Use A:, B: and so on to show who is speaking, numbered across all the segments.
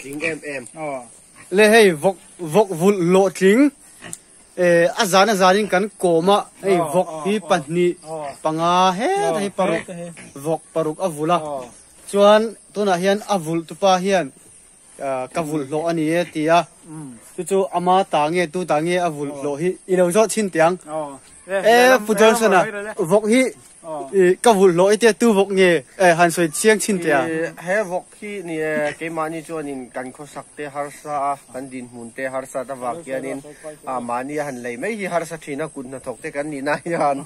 A: tling em
B: le hei vok vul lo tling azan kan koma hei vok hi panni panga he hei paruk avula chuan tuna hian avul tupa hian kavul lo ani e tia chu ama tange tu tange avul lo hi ilo zo chin tiang puton sana vok hi kavul lo ite tu vok nge han soi chiang chin tia
A: he vok hi ni ke mani chuan in kan kho sakte harsa kan din munte harsa ta wakianin mani han lei mai hi harsa thina kun na thokte kan ni na yan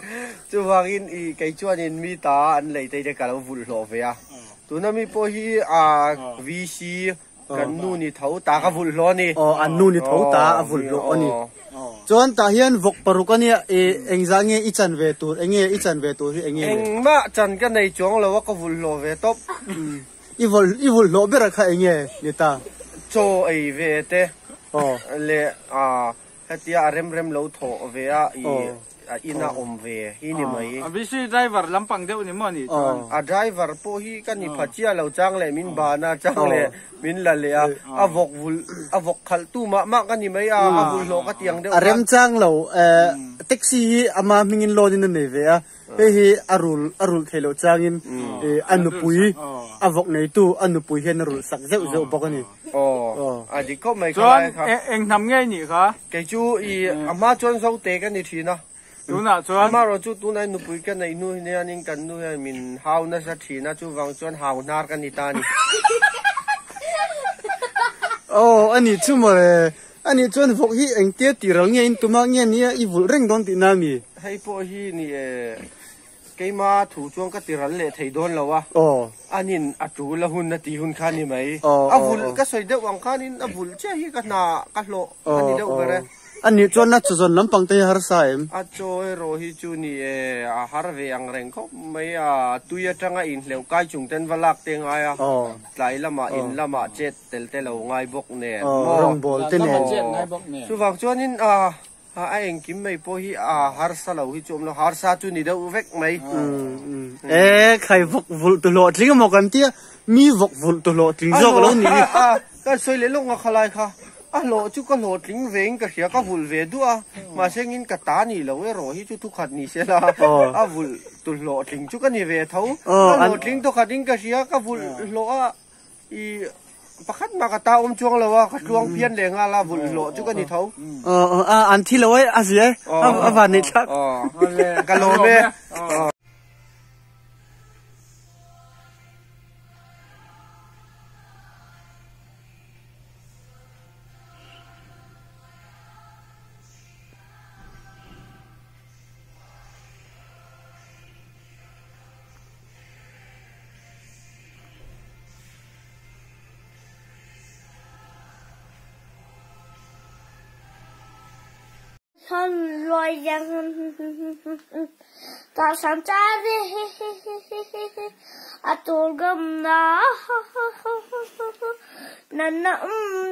A: chu wangin i ke chuan in mi ta an lei te ka lo vul lo ve a tuna mi po hi vc kan nu ni thau ta ka vul lo ni
B: an nu ni thau ta a vul lo ani chuan ta hian vok parukani engzange ichan ve tur enge ichan ve tur hi enge
A: engma chan ka nei chong lo ka vul lo ve top
B: ivul lo bera kha enge ni ta
A: cho ei ve te le hatia rem lo tho ve a ina ve hi ni mai
C: bisi driver lampang deu ni mo ni
A: driver po hi kan ni phachia lo chang le min ba na chang le min la le avok khal tu ma kan ni mai avul lo ka tiang deu
B: rem chang lo taxi ama mingin lo ni nei ve a hi arul khelo changin anupui avok nei tu anupui hen arul sak zeu bokani
A: adi ko mai
C: kha eng nam nge ni kha
A: ke chu I ama chon so te kan ni thina
C: tuna chuan
A: ma ro chu tu nai nu pui kan nei nu ne anin kan nu min hau na sa thina chu wang chuan hau nar kan ni ta ni
B: ani chumo ani chuan vok hi eng te tiral nge in tuma nge ni I vul reng don ti na mi
A: hei po hi ni keima thu chuang ka tiral le thei don lawa anin atu la hun na ti hun kha ni mai avul ka soi de wang khanin avul che hi ka na ka hlo ani de ubere
B: ani chuan na chuzon lampang te har sa em
A: a cho ro hi chu ni a har ve ang reng kho mai tuya tanga in hleu kai chung ten walak te nga ya tlai lama in lama chet tel te lo ngai bok ne
B: rong bol te ne
A: chu wang chuan in a eng kim mai po hi har sa lo hi chom lo har sa chu ni de vek mai
B: khai vok vul tu lo tling mo kan tia mi vok vul tu lo tling zo lo ni
A: ka soi le lo nga khalai kha lo chu ka lo tling veng ka hria ka vul ve du ma sengin ka ta ni lo ro hi chu thu khat ni se la vul tu lo tling chu ka ni ve thau lo tling to khating ka hria ka vul lo I pakhat ma ka ta chuang lo wa ka chuang pian le nga la vul lo chu ka ni thau
B: an thi lo ai asie ava ni thak
A: ka lo be
D: Son loài giang ta san cha đi a tul gam na na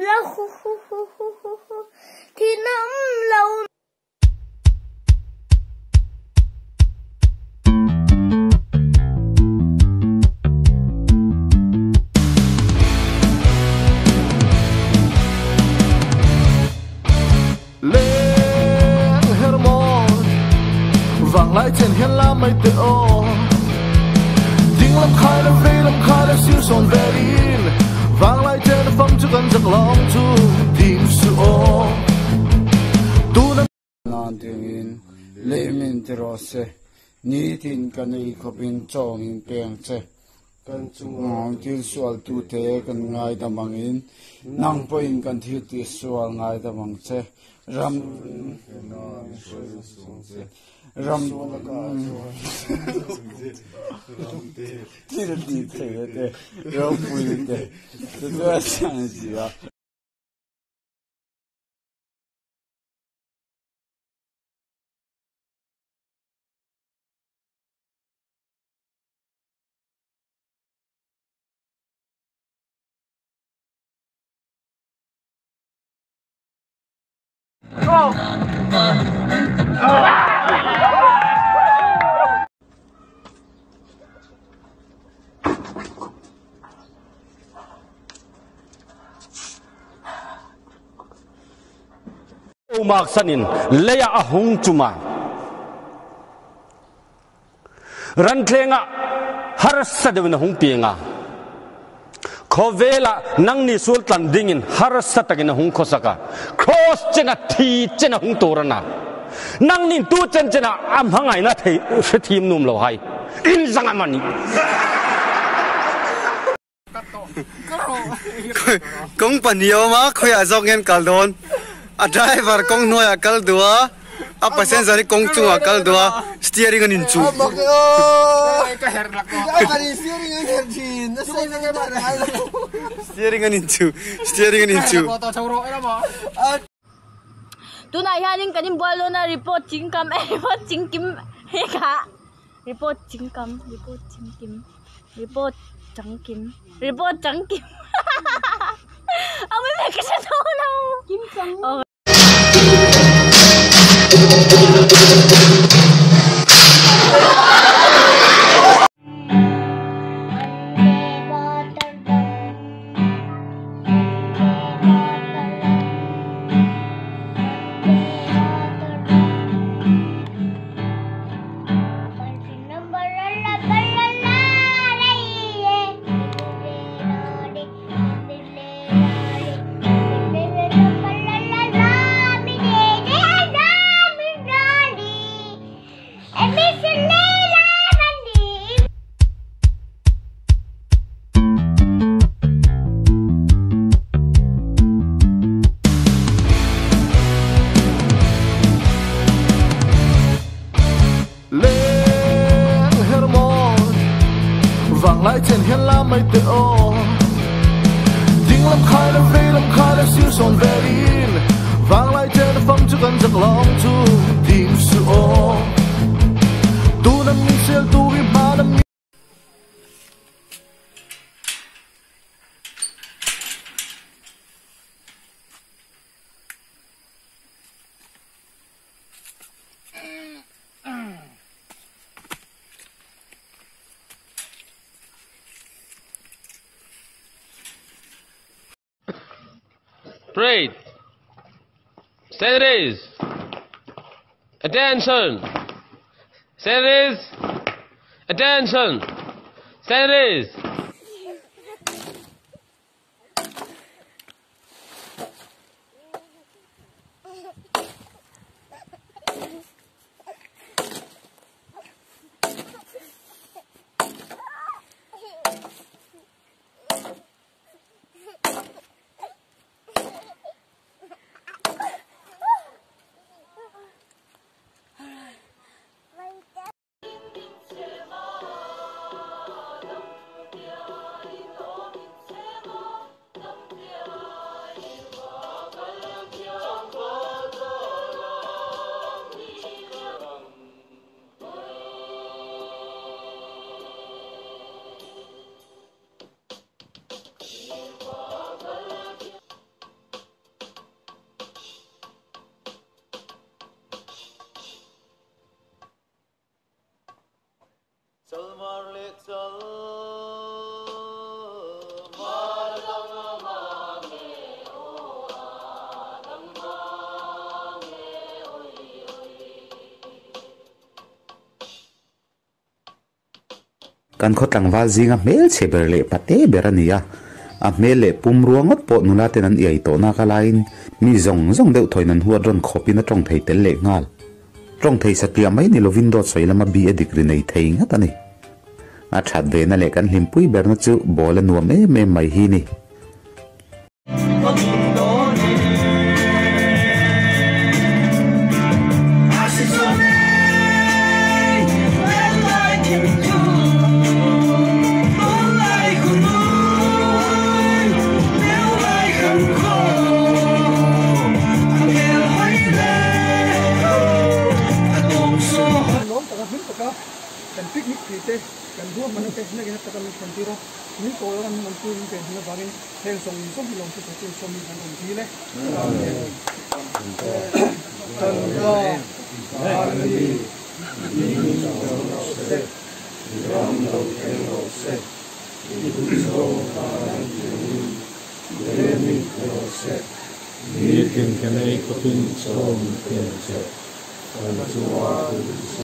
D: la thì nam lâu
E: lại trên hiên la mây tựa tiếng lâm khai lâm phi lâm khai lâm siêu sồn về in vang lại trên phong cho cần giấc lòng chu tìm sự ô tu năm
F: nan tiếng lệ min tiro se ni tin kan ei khopin chong in peng che kan chung til sual tu te kan ngai da mangin nang poin kan thi ti sual ngai da mang che ram thì đi thế đấy rồi vui đấy tôi想gì啊
G: mak sanin leya ahung chuma ran tlenga har sadewna hung pianga khovela nangni sultan dingin har satagina hung khosaka cross chena thi chena hung torana nangni tu chen chena am hangai na thei thim num lo hai in zanga mani
B: công panio ma khoi a jong en kal don a driver kong noya kal dua a passenger kong chunga kal dua steering an in chu steering an in chu
D: tu na hianin kanin bolo na report chingkam report chingkim he ka report chingkam report changkim ông mới biết cái sao đâu kim chang
E: lại trên hiên la mây tê ô tiếng lâm khai lâm vây lâm khai lâm siêu sồn về in vang lại trên phong cho gần giấc lòng tu tìm sự ô tu năm nghìn siêu tu vì ma năm nghìn
H: Great. Series. Attention. Series. Attention. Series.
I: kan khotlang wal zinga mel cheberle pate berania a mele pumruangot po nula tenan iai to na kalain mi zong zong deuh thoinan huwa ron khopina tong thei tel le ngal tong thei satlia mai ni lovin do soilama bi edikri nei thei nga tani a that ve na le kan hlimpui berna chu bol anuam me mai hi ni
B: kan picnic kita kan dua mana ke sini kita kan sentiro ni kalau orang mampu ini ke sini baring hel song bilang sesuatu song kan sini le
F: ni tin kan ei ko pin chom pen che kan chuwa